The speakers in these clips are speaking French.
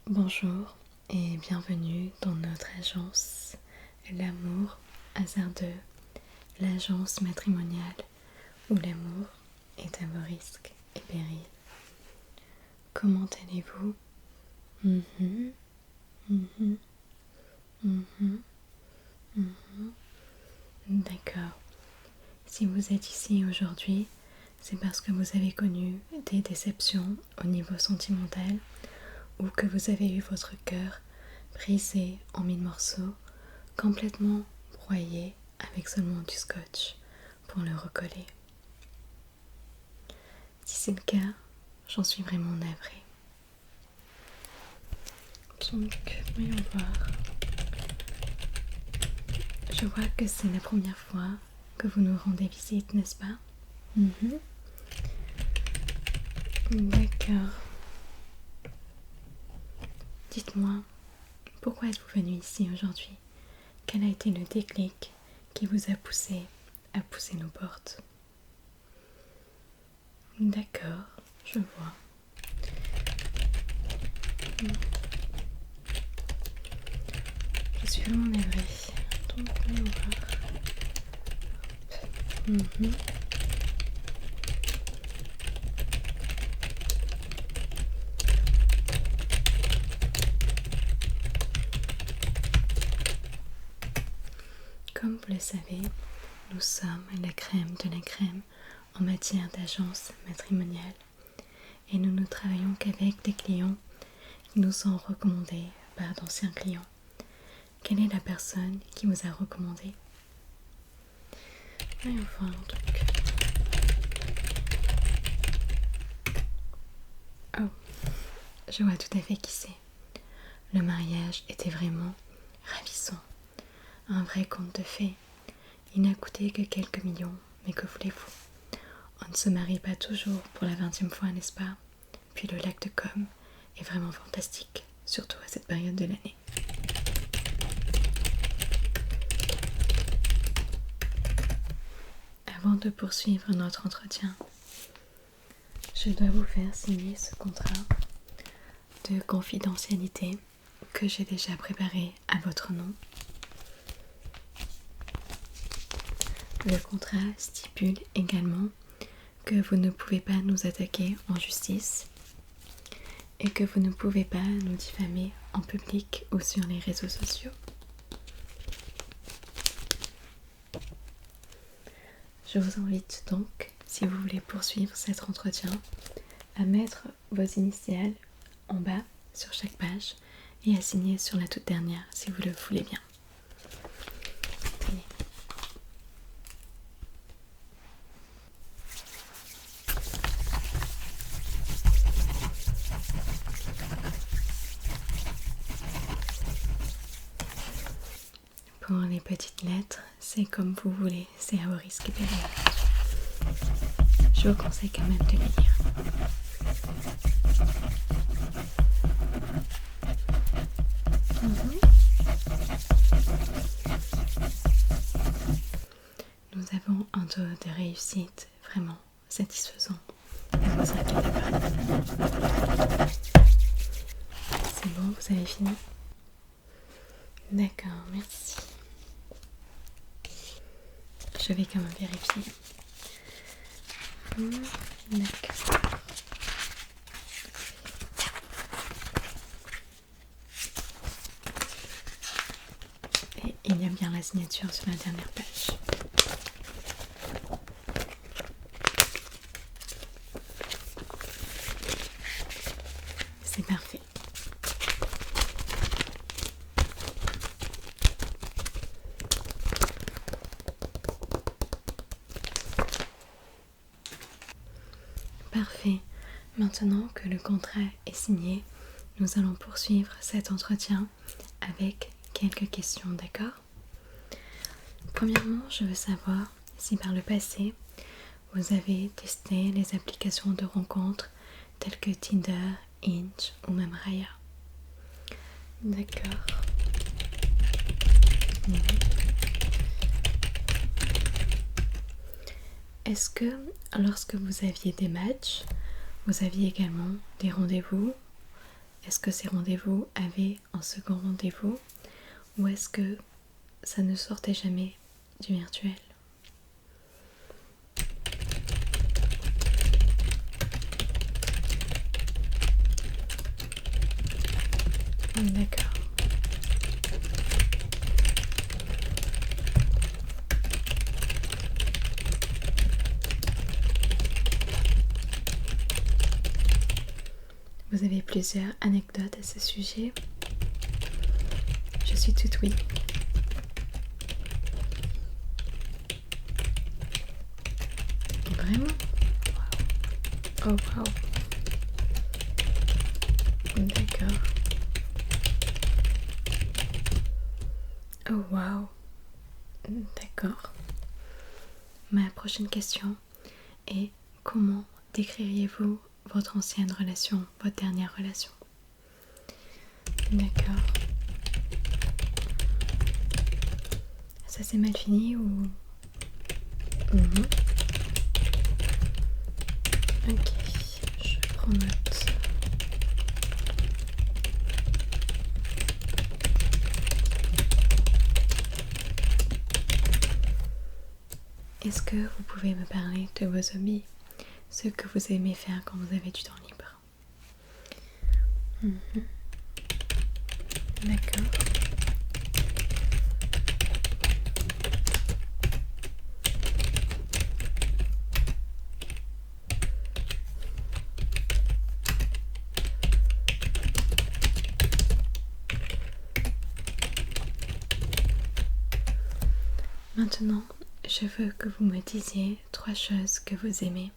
Bonjour et bienvenue dans notre agence L'amour hasardeux, l'agence matrimoniale où l'amour est à vos risques et périls. Comment allez-vous? D'accord. Si vous êtes ici aujourd'hui, c'est parce que vous avez connu des déceptions au niveau sentimental ou que vous avez eu votre cœur brisé en mille morceaux, complètement broyé avec seulement du scotch pour le recoller. Si c'est le cas, j'en suis vraiment navrée. Donc, voyons voir. Je vois que c'est la première fois que vous nous rendez visite, n'est-ce pas? D'accord. Dites-moi, pourquoi êtes-vous venu ici aujourd'hui? Quel a été le déclic qui vous a poussé à pousser nos portes? D'accord, je vois. Je suis vraiment navrée. Donc, voyons voir. Comme vous le savez, nous sommes la crème de la crème en matière d'agence matrimoniale et nous ne travaillons qu'avec des clients qui nous sont recommandés par d'anciens clients. Quelle est la personne qui vous a recommandé? Voyons voir donc. Oh, je vois tout à fait qui c'est. Le mariage était vraiment ravissant. Un vrai conte de fées. Il n'a coûté que quelques millions, mais que voulez-vous? On ne se marie pas toujours pour la 20e fois, n'est-ce pas? Puis le lac de Com est vraiment fantastique, surtout à cette période de l'année. Avant de poursuivre notre entretien, je dois vous faire signer ce contrat de confidentialité que j'ai déjà préparé à votre nom. Le contrat stipule également que vous ne pouvez pas nous attaquer en justice et que vous ne pouvez pas nous diffamer en public ou sur les réseaux sociaux. Je vous invite donc, si vous voulez poursuivre cet entretien, à mettre vos initiales en bas sur chaque page et à signer sur la toute dernière si vous le voulez bien. Tenez. Pour les petites lettres, c'est comme vous voulez, c'est à vos risques et périls. Je vous conseille quand même de les lire. Nous avons un taux de réussite vraiment satisfaisant. Ne vous inquiétez pas. C'est bon, vous avez fini? D'accord, merci. Je vais quand même vérifier. D'accord. Et il y a bien la signature sur la dernière page. C'est parfait. Parfait. Maintenant que le contrat est signé, nous allons poursuivre cet entretien avec quelques questions, d'accord? Premièrement, je veux savoir si par le passé, vous avez testé les applications de rencontres telles que Tinder, Hinge ou même Raya. D'accord. Est-ce que lorsque vous aviez des matchs, vous aviez également des rendez-vous? Est-ce que ces rendez-vous avaient un second rendez-vous ou est-ce que ça ne sortait jamais du virtuel? D'accord. Vous avez plusieurs anecdotes à ce sujet? Je suis toute oui. Vraiment? Oh wow. D'accord. Oh wow. D'accord. Ma prochaine question est comment décririez-vous votre ancienne relation, votre dernière relation? D'accord. Ça s'est mal fini ou... Ok, je prends note. Est-ce que vous pouvez me parler de vos hobbies, ce que vous aimez faire quand vous avez du temps libre? D'accord. Maintenant, je veux que vous me disiez 3 choses que vous aimez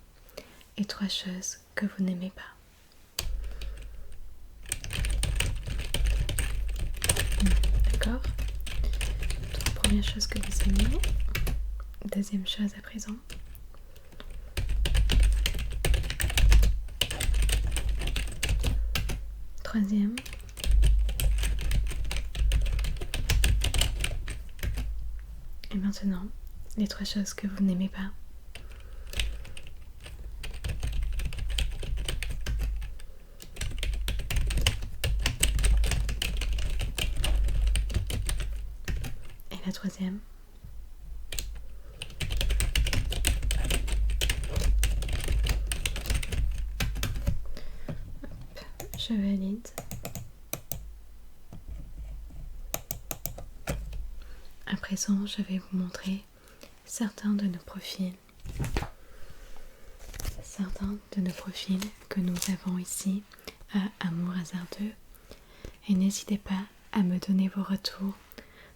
et 3 choses que vous n'aimez pas. D'accord? 3 premières choses que vous aimez. Deuxième chose à présent. Troisième. Et maintenant, les 3 choses que vous n'aimez pas. Et la troisième. Hop, je valide. À présent, je vais vous montrer certains de nos profils. Certains de nos profils que nous avons ici à Amour Hasardeux. Et n'hésitez pas à me donner vos retours,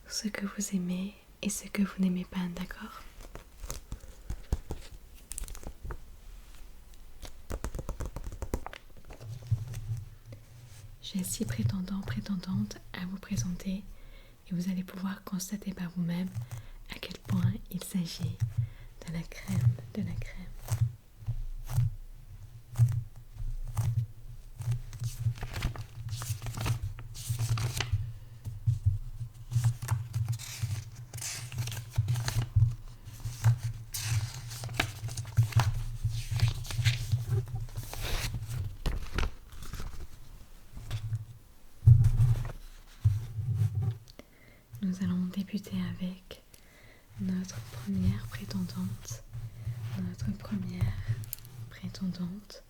ce que vous aimez et ce que vous n'aimez pas, d'accord? J'ai 6 prétendants, prétendantes à vous présenter et vous allez pouvoir constater par vous-même à quel point il s'agit de la crème de la crème. Nous allons débuter avec notre première prétendante. Notre première prétendante,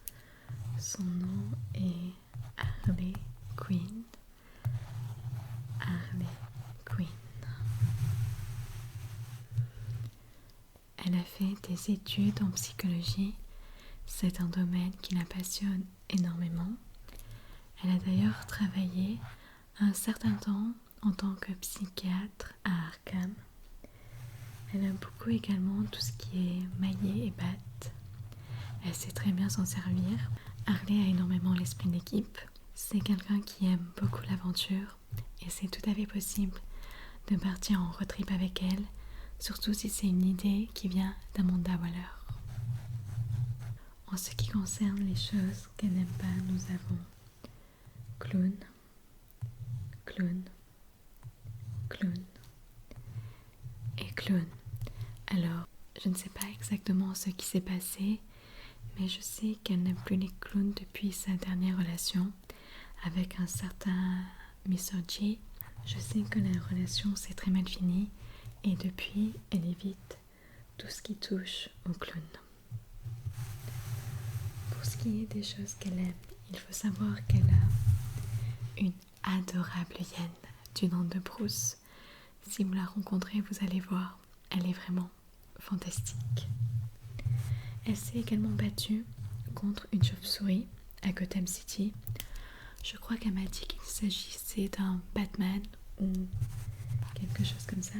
son nom est Harley Quinn. Harley Quinn. Elle a fait des études en psychologie. C'est un domaine qui la passionne énormément. Elle a d'ailleurs travaillé un certain temps en tant que psychiatre à Arkham. Elle aime beaucoup également tout ce qui est maillet et batte. Elle sait très bien s'en servir. Harley a énormément l'esprit d'équipe. C'est quelqu'un qui aime beaucoup l'aventure et c'est tout à fait possible de partir en road trip avec elle, surtout si c'est une idée qui vient d'Amanda Waller. En ce qui concerne les choses qu'elle n'aime pas, nous avons clown, clown, clown et clown. Alors, je ne sais pas exactement ce qui s'est passé, mais je sais qu'elle n'aime plus les clowns depuis sa dernière relation avec un certain Mr. G. Je sais que la relation s'est très mal finie et depuis, elle évite tout ce qui touche au clown. Pour ce qui est des choses qu'elle aime, il faut savoir qu'elle a une adorable hyène du nom de Bruce. Si vous la rencontrez, vous allez voir, elle est vraiment fantastique. Elle s'est également battue contre une chauve-souris à Gotham City. Je crois qu'elle m'a dit qu'il s'agissait d'un Batman ou quelque chose comme ça.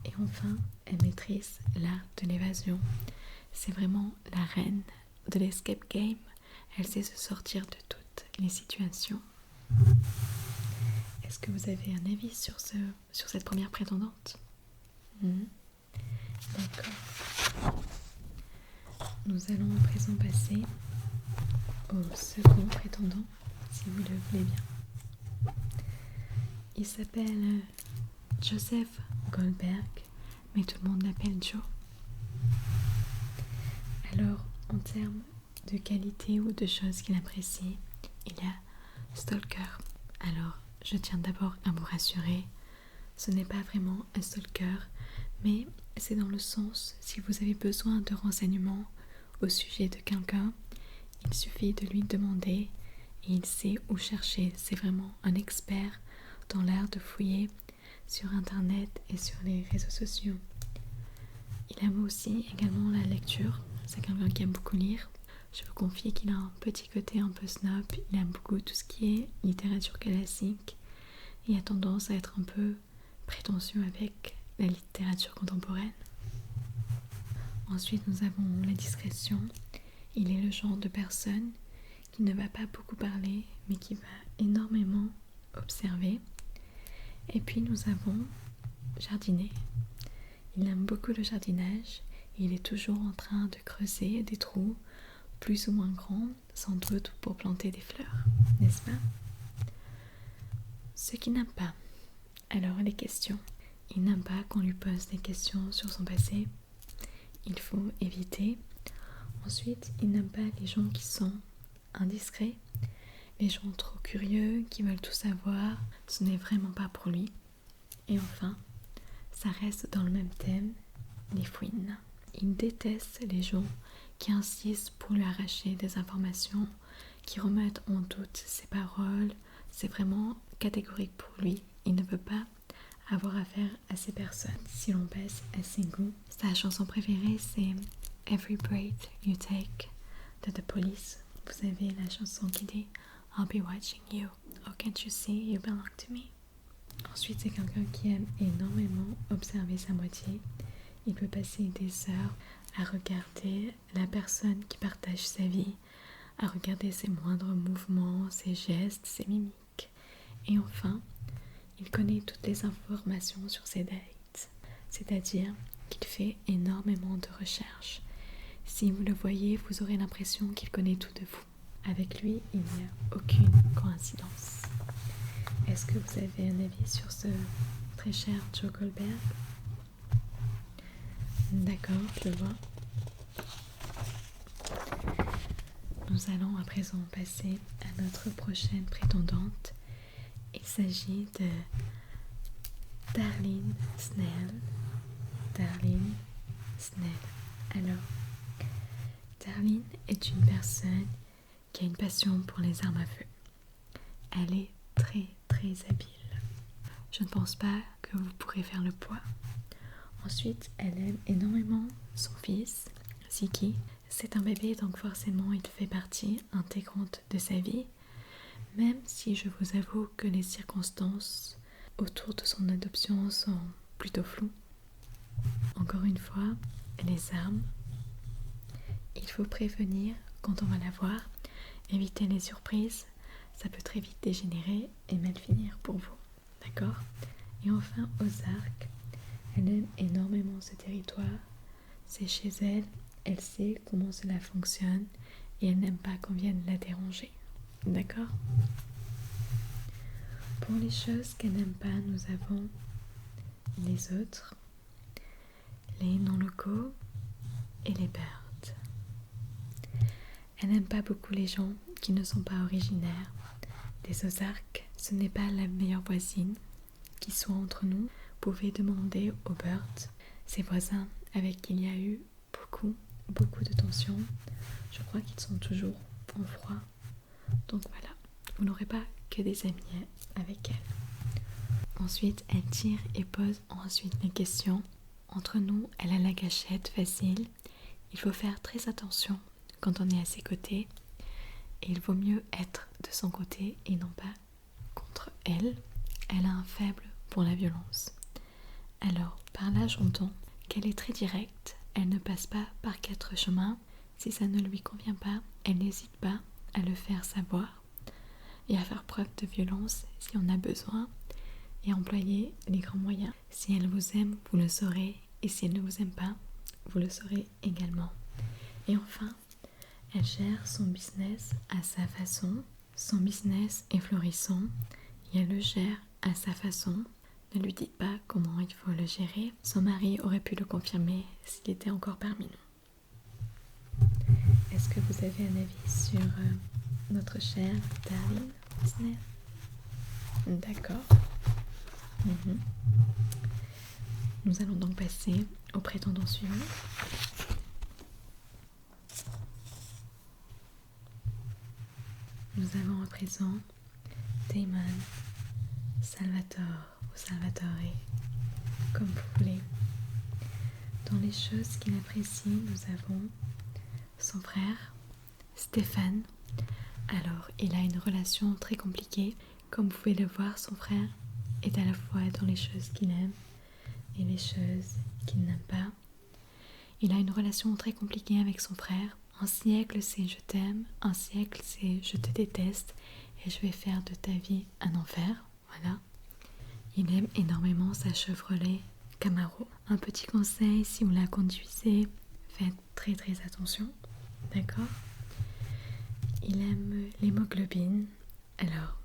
Et enfin, elle maîtrise l'art de l'évasion. C'est vraiment la reine de l'escape game. Elle sait se sortir de toutes les situations. Est-ce que vous avez un avis sur cette première prétendante? D'accord. Nous allons à présent passer au second prétendant, si vous le voulez bien. Il s'appelle Joseph Goldberg, mais tout le monde l'appelle Joe. Alors, en termes de qualité ou de choses qu'il apprécie, il y a stalker. Alors, je tiens d'abord à vous rassurer, ce n'est pas vraiment un stalker, mais c'est dans le sens, si vous avez besoin de renseignements au sujet de quelqu'un, il suffit de lui demander et il sait où chercher. C'est vraiment un expert dans l'art de fouiller sur internet et sur les réseaux sociaux. Il aime aussi également la lecture, c'est quelqu'un qui aime beaucoup lire. Je vous confie qu'il a un petit côté un peu snob, il aime beaucoup tout ce qui est littérature classique et a tendance à être un peu prétentieux avec la littérature contemporaine. Ensuite, nous avons la discrétion. Il est le genre de personne qui ne va pas beaucoup parler, mais qui va énormément observer. Et puis nous avons jardiner. Il aime beaucoup le jardinage et il est toujours en train de creuser des trous plus ou moins grands, sans doute pour planter des fleurs, n'est-ce pas? Ce qu'il n'aime pas. Alors les questions. Il n'aime pas qu'on lui pose des questions sur son passé. Il faut éviter. Ensuite, il n'aime pas les gens qui sont indiscrets, les gens trop curieux, qui veulent tout savoir. Ce n'est vraiment pas pour lui. Et enfin, ça reste dans le même thème, les fouines. Il déteste les gens qui insistent pour lui arracher des informations, qui remettent en doute ses paroles. C'est vraiment catégorique pour lui. Il ne veut pas avoir affaire à ces personnes. Si l'on passe à ses goûts, sa chanson préférée c'est Every Breath You Take de The Police. Vous avez la chanson qui dit I'll be watching you, oh can't you see you belong to me. Ensuite, c'est quelqu'un qui aime énormément observer sa moitié. Il peut passer des heures à regarder la personne qui partage sa vie, à regarder ses moindres mouvements, ses gestes, ses mimiques. Et enfin, il connaît toutes les informations sur ses dates, c'est-à-dire qu'il fait énormément de recherches. Si vous le voyez, vous aurez l'impression qu'il connaît tout de vous. Avec lui, il n'y a aucune coïncidence. Est-ce que vous avez un avis sur ce très cher Joe Goldberg? D'accord, je vois. Nous allons à présent passer à notre prochaine prétendante. Il s'agit de Darlene Snell. Darlene Snell. Alors, Darlene est une personne qui a une passion pour les armes à feu. Elle est très habile. Je ne pense pas que vous pourrez faire le poids. Ensuite, elle aime énormément son fils, Ziggy. C'est un bébé, donc forcément il fait partie intégrante de sa vie, même si je vous avoue que les circonstances autour de son adoption sont plutôt floues. Encore une fois, les armes, il faut prévenir quand on va la voir, éviter les surprises, ça peut très vite dégénérer et mal finir pour vous, d'accord? Et enfin, Ozark, elle aime énormément ce territoire, c'est chez elle, elle sait comment cela fonctionne et elle n'aime pas qu'on vienne la déranger, d'accord? Pour les choses qu'elle n'aime pas, nous avons les autres, les non-locaux et les birds. Elle n'aime pas beaucoup les gens qui ne sont pas originaires, des Ozarks, ce n'est pas la meilleure voisine qui soit entre nous. Vous pouvez demander aux Birds, ses voisins avec qui il y a eu beaucoup de tensions. Je crois qu'ils sont toujours en froid. Donc voilà, vous n'aurez pas que des amis avec elle. Ensuite, elle tire et pose ensuite les questions. Entre nous, elle a la gâchette facile. Il faut faire très attention quand on est à ses côtés. Et il vaut mieux être de son côté et non pas contre elle. Elle a un faible pour la violence. Alors, par là, j'entends qu'elle est très directe. Elle ne passe pas par 4 chemins. Si ça ne lui convient pas, elle n'hésite pas à le faire savoir et à faire preuve de violence si on a besoin et à employer les grands moyens. Si elle vous aime, vous le saurez, et si elle ne vous aime pas, vous le saurez également. Et enfin, elle gère son business à sa façon. Son business est florissant et elle le gère à sa façon. Ne lui dites pas comment il faut le gérer. Son mari aurait pu le confirmer s'il était encore parmi nous. Est-ce que vous avez un avis sur notre chère Darlene Wisner? D'accord. Nous allons donc passer au prétendant suivant. Nous avons à présent Damon Salvatore ou Salvatore, comme vous voulez. Dans les choses qu'il apprécie, nous avons son frère Stéphane. Alors, il a une relation très compliquée. Comme vous pouvez le voir, son frère est à la fois dans les choses qu'il aime et les choses qu'il n'aime pas. Il a une relation très compliquée avec son frère. Un siècle c'est je t'aime, un siècle c'est je te déteste et je vais faire de ta vie un enfer. Voilà. Il aime énormément sa Chevrolet Camaro. Un petit conseil, si vous la conduisez, faites très attention. D'accord? Il aime l'hémoglobine. Alors,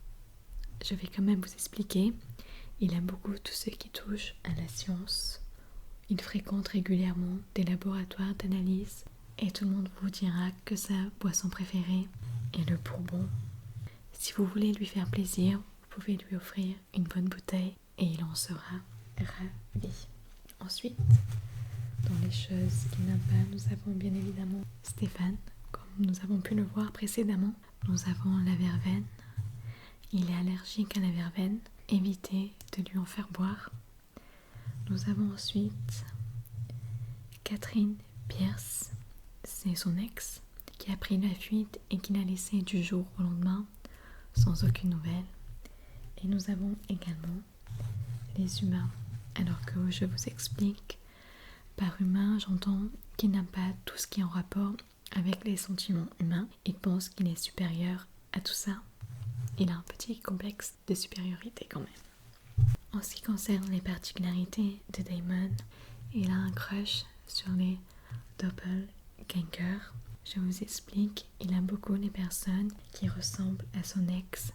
je vais quand même vous expliquer. Il aime beaucoup tout ce qui touche à la science. Il fréquente régulièrement des laboratoires d'analyse et tout le monde vous dira que sa boisson préférée est le bourbon. Si vous voulez lui faire plaisir, vous pouvez lui offrir une bonne bouteille et il en sera ravi. Ensuite, dans les choses qu'il n'aime pas, nous avons bien évidemment Stéphane. Comme nous avons pu le voir précédemment, nous avons la verveine. Il est allergique à la verveine. Évitez de lui en faire boire. Nous avons ensuite Catherine Pierce, c'est son ex, qui a pris la fuite et qui l'a laissé du jour au lendemain sans aucune nouvelle. Et nous avons également les humains. Alors que je vous explique, par humain, j'entends qu'il n'a pas tout ce qui est en rapport avec les sentiments humains. Il pense qu'il est supérieur à tout ça. Il a un petit complexe de supériorité quand même. En ce qui concerne les particularités de Damon, il a un crush sur les doppelgangers. Je vous explique, il aime beaucoup les personnes qui ressemblent à son ex,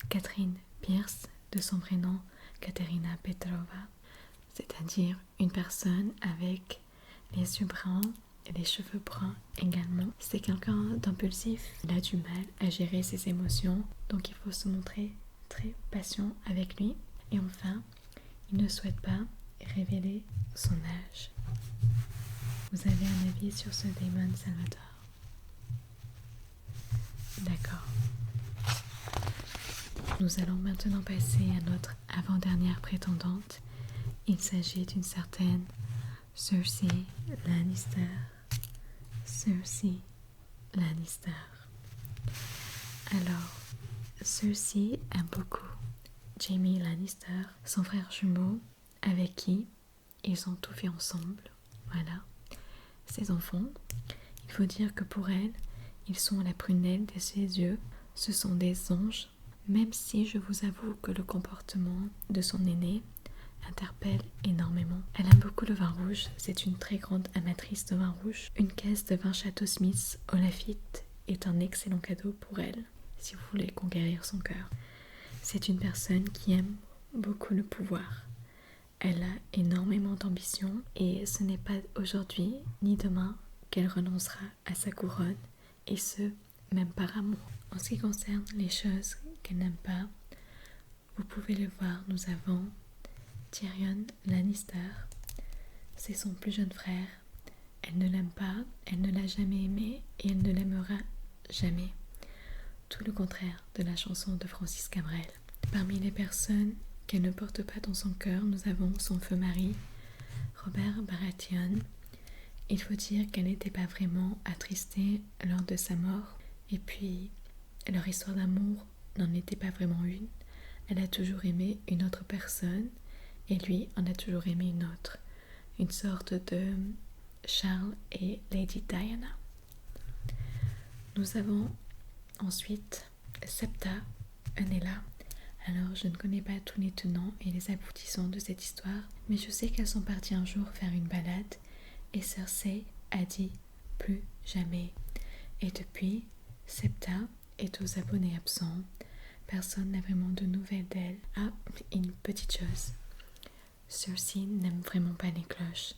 Catherine Pierce, de son vrai nom Katerina Petrova, c'est-à-dire une personne avec les yeux bruns et les cheveux bruns également. C'est quelqu'un d'impulsif, il a du mal à gérer ses émotions, donc il faut se montrer très patient avec lui. Et enfin, il ne souhaite pas révéler son âge. Vous avez un avis sur ce Damon Salvatore? D'accord. Nous allons maintenant passer à notre avant-dernière prétendante. Il s'agit d'une certaine Cersei Lannister. Cersei Lannister. Alors, Cersei aime beaucoup Jaime Lannister, son frère jumeau, avec qui ils ont tout fait ensemble. Voilà. Ses enfants, il faut dire que pour elle, ils sont la prunelle de ses yeux. Ce sont des anges, même si je vous avoue que le comportement de son aîné interpelle énormément. Elle aime beaucoup le vin rouge, c'est une très grande amatrice de vin rouge. Une caisse de vin Château Smith au Lafite est un excellent cadeau pour elle, si vous voulez conquérir son cœur. C'est une personne qui aime beaucoup le pouvoir. Elle a énormément d'ambition et ce n'est pas aujourd'hui ni demain qu'elle renoncera à sa couronne, et ce, même par amour. En ce qui concerne les choses qu'elle n'aime pas. Vous pouvez le voir, nous avons Tyrion Lannister. C'est son plus jeune frère. Elle ne l'aime pas, elle ne l'a jamais aimé et elle ne l'aimera jamais. Tout le contraire de la chanson de Francis Cabrel. Parmi les personnes qu'elle ne porte pas dans son cœur, nous avons son feu mari, Robert Baratheon. Il faut dire qu'elle n'était pas vraiment attristée lors de sa mort. Et puis, leur histoire d'amour n'en était pas vraiment une. Elle a toujours aimé une autre personne et lui en a toujours aimé une autre. Une sorte de Charles et Lady Diana. Nous avons ensuite Septa Unella. Alors je ne connais pas tous les tenants et les aboutissants de cette histoire, mais je sais qu'elles sont parties un jour faire une balade et Cersei a dit plus jamais. Et depuis, Septa est aux abonnés absents. Personne n'a vraiment de nouvelles d'elle. Ah, une petite chose. Cersei n'aime vraiment pas les cloches.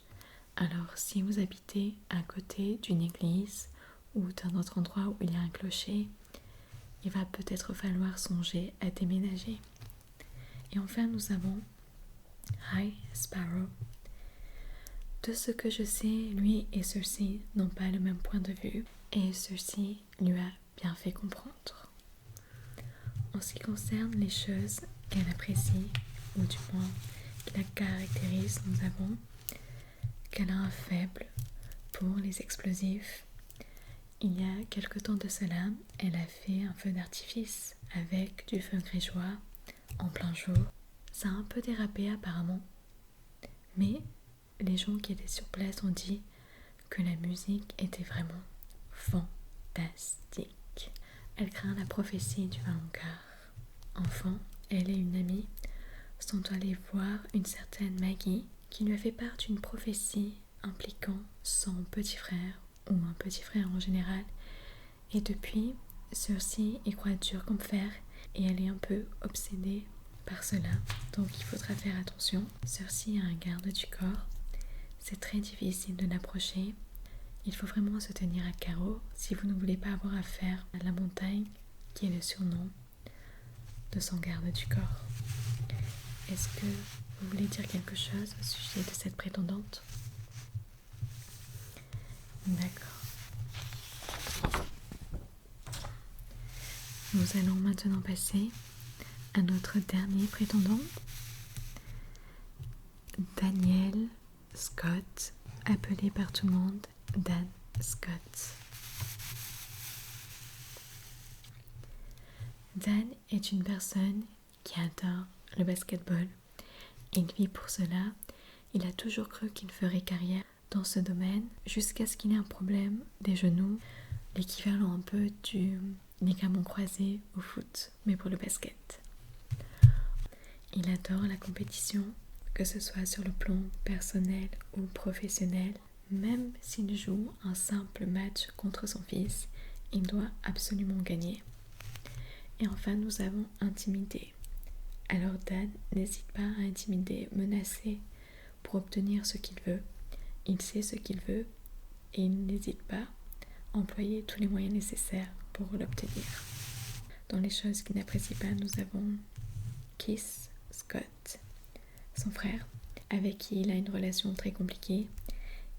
Alors si vous habitez à côté d'une église ou d'un autre endroit où il y a un clocher, il va peut-être falloir songer à déménager. Et enfin nous avons High Sparrow. De ce que je sais, lui et Cersei n'ont pas le même point de vue et Cersei lui a bien fait comprendre. En ce qui concerne les choses qu'elle apprécie, ou du moins qui la caractérisent, nous avons qu'elle a un faible pour les explosifs. Il y a quelque temps de cela, elle a fait un feu d'artifice avec du feu grégeois en plein jour. Ça a un peu dérapé apparemment, mais les gens qui étaient sur place ont dit que la musique était vraiment fantastique. Elle craint la prophétie du Valonqar. Enfant, elle et une amie sont allées voir une certaine Maggie qui lui a fait part d'une prophétie impliquant son petit frère ou un petit frère en général. Et depuis, Cersei y croit dur comme fer et elle est un peu obsédée par cela. Donc il faudra faire attention. Cersei a un garde du corps. C'est très difficile de l'approcher. Il faut vraiment se tenir à carreau si vous ne voulez pas avoir affaire à la montagne qui est le surnom de son garde du corps. Est-ce que vous voulez dire quelque chose au sujet de cette prétendante? D'accord. Nous allons maintenant passer à notre dernier prétendant, Daniel Scott, appelé par tout le monde Dan Scott. Dan est une personne qui adore le basketball. Il vit pour cela. Il a toujours cru qu'il ferait carrière dans ce domaine jusqu'à ce qu'il ait un problème des genoux, l'équivalent un peu du ligament croisé au foot, mais pour le basket. Il adore la compétition, que ce soit sur le plan personnel ou professionnel. Même s'il joue un simple match contre son fils, il doit absolument gagner. Et enfin, nous avons intimidé. Alors Dan n'hésite pas à intimider, menacer pour obtenir ce qu'il veut. Il sait ce qu'il veut et il n'hésite pas à employer tous les moyens nécessaires pour l'obtenir. Dans les choses qu'il n'apprécie pas, nous avons Keith Scott, son frère, avec qui il a une relation très compliquée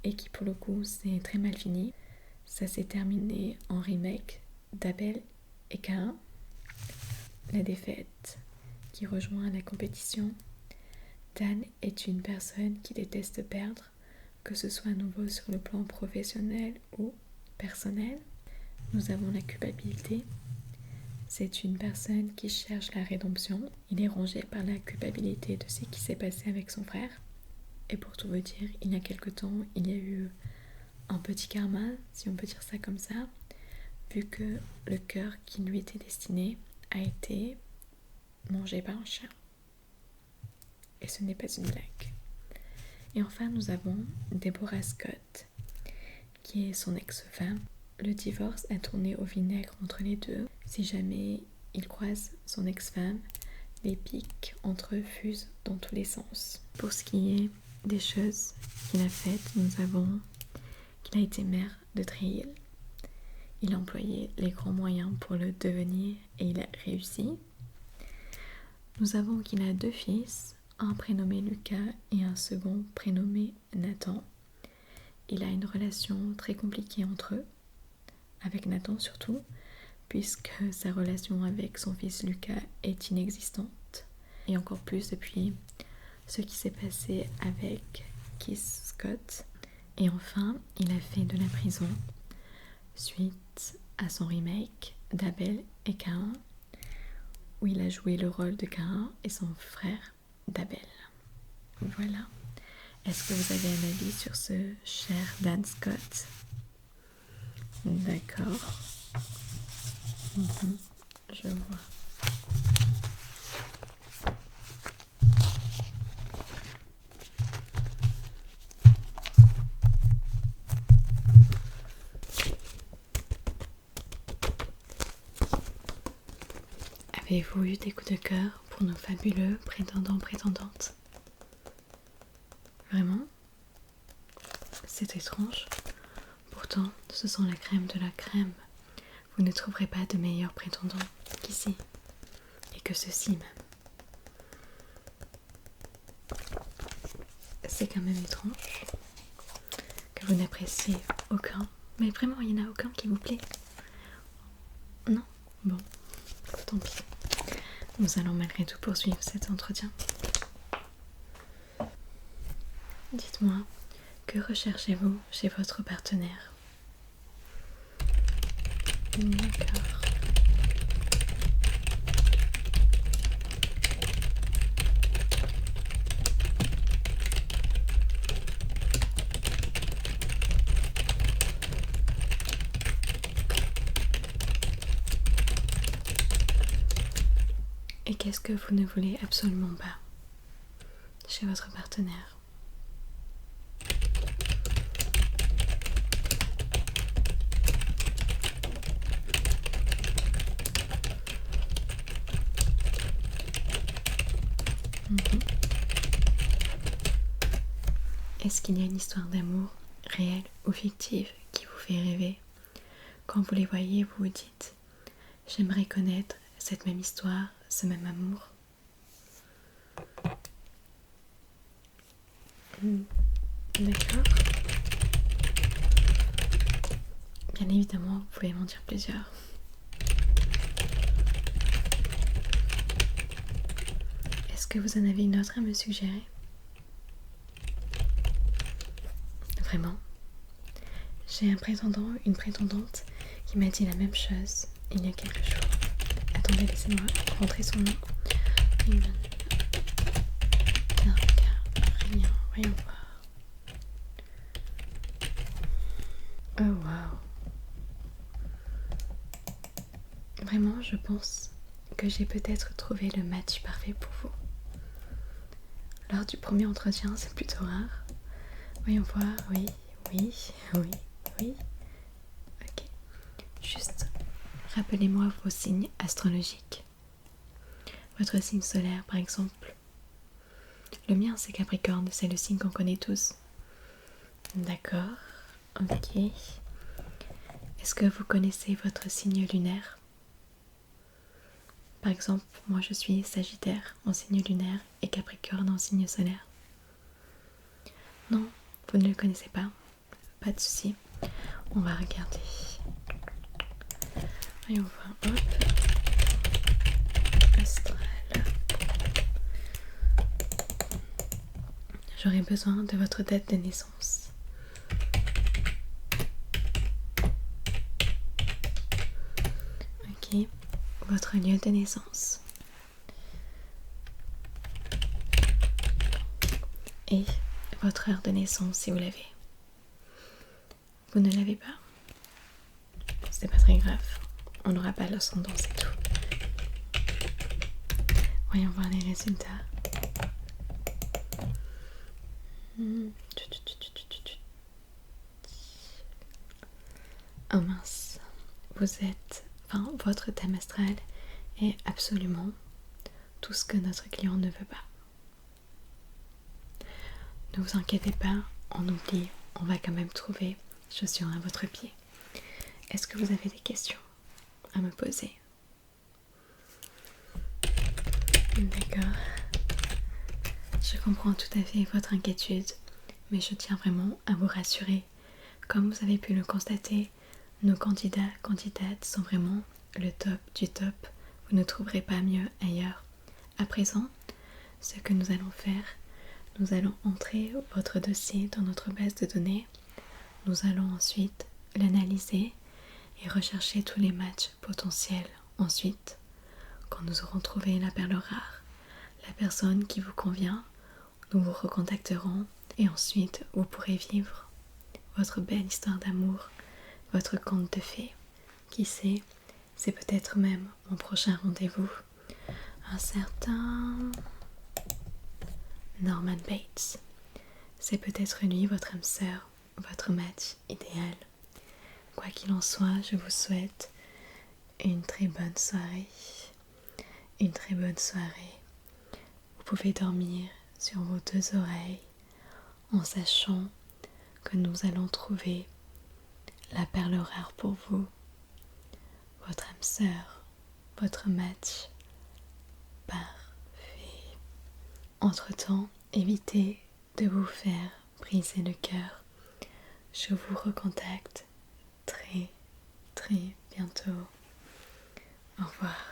et qui pour le coup c'est très mal fini. Ça s'est terminé en remake d'Abel et Caïn. La défaite qui rejoint la compétition. Dan est une personne qui déteste perdre, que ce soit à nouveau sur le plan professionnel ou personnel. Nous avons la culpabilité. C'est une personne qui cherche la rédemption. Il est rongé par la culpabilité de ce qui s'est passé avec son frère. Et pour tout vous dire, il y a quelque temps, il y a eu un petit karma, si on peut dire ça comme ça, vu que le cœur qui lui était destiné a été mangé par un chien. Et ce n'est pas une blague. Et enfin, nous avons Deborah Scott, qui est son ex-femme. Le divorce a tourné au vinaigre entre les deux. Si jamais il croise son ex-femme, les pics entre eux fusent dans tous les sens. Pour ce qui est des choses qu'il a faites, nous avons qu'il a été maire de Tréhill. Il a employé les grands moyens pour le devenir et il a réussi. nous avons qu'il a 2 fils, un prénommé Lucas et un second prénommé Nathan. Il a une relation très compliquée entre eux, avec Nathan surtout, puisque sa relation avec son fils Lucas est inexistante, et encore plus depuis ce qui s'est passé avec Keith Scott. Et enfin, il a fait de la prison suite à son remake d'Abel et Caïn, où il a joué le rôle de Caïn et son frère d'Abel. Voilà. Est-ce que vous avez un avis sur ce cher Dan Scott? D'accord. Je vois. Avez-vous eu des coups de cœur pour nos fabuleux prétendants-prétendantes? Vraiment? C'est étrange. Pourtant, ce sont la crème de la crème. Vous ne trouverez pas de meilleurs prétendants qu'ici, et que ceux-ci même. C'est quand même étrange que vous n'appréciez aucun. Mais vraiment, il n'y en a aucun qui vous plaît? Non? Bon, tant pis. Nous allons malgré tout poursuivre cet entretien. Dites-moi, que recherchez-vous chez votre partenaire? D'accord. Et qu'est-ce que vous ne voulez absolument pas chez votre partenaire? Est-ce qu'il y a une histoire d'amour réelle ou fictive qui vous fait rêver? Quand vous les voyez, vous vous dites « J'aimerais connaître cette même histoire, ce même amour. » D'accord. Bien évidemment, vous pouvez m'en dire plusieurs. Est-ce que vous en avez une autre à me suggérer? Vraiment? J'ai un prétendant, une prétendante qui m'a dit la même chose il y a quelques jours. Attendez, laissez-moi rentrer son nom. Non, rien, voyons voir. Oh waouh. Vraiment, je pense que j'ai peut-être trouvé le match parfait pour vous. Lors du premier entretien, c'est plutôt rare. Voyons voir, oui. Ok. Juste, rappelez-moi vos signes astrologiques. Votre signe solaire, par exemple. Le mien, c'est Capricorne, c'est le signe qu'on connaît tous. D'accord, ok. Est-ce que vous connaissez votre signe lunaire? Par exemple, moi je suis Sagittaire en signe lunaire et Capricorne en signe solaire. Non, vous ne le connaissez pas? Pas de souci. On va regarder. Voyons voir. Hop. Astral. J'aurai besoin de votre date de naissance. Ok. Votre lieu de naissance. Et votre heure de naissance si vous l'avez. Vous ne l'avez pas? C'est pas très grave. On n'aura pas l'ascendant, c'est tout. Voyons voir les résultats. Oh mince. Votre thème astral est absolument tout ce que notre client ne veut pas. Ne vous inquiétez pas, on oublie, on va quand même trouver chaussures à votre pied. Est-ce que vous avez des questions à me poser? D'accord. Je comprends tout à fait votre inquiétude, mais je tiens vraiment à vous rassurer. Comme vous avez pu le constater, nos candidates sont vraiment le top du top. Vous ne trouverez pas mieux ailleurs. À présent, ce que nous allons faire, nous allons entrer votre dossier dans notre base de données. Nous allons ensuite l'analyser et rechercher tous les matchs potentiels. Ensuite, quand nous aurons trouvé la perle rare, la personne qui vous convient, nous vous recontacterons et ensuite vous pourrez vivre votre belle histoire d'amour, votre conte de fées. Qui sait, c'est peut-être même mon prochain rendez-vous. Un certain Norman Bates. C'est peut-être lui votre âme sœur, votre match idéal. Quoi qu'il en soit, je vous souhaite une très bonne soirée. Une très bonne soirée. Vous pouvez dormir sur vos deux oreilles en sachant que nous allons trouver la perle rare pour vous, votre âme sœur, votre match parfait. Entre-temps, évitez de vous faire briser le cœur. Je vous recontacte très bientôt. Au revoir.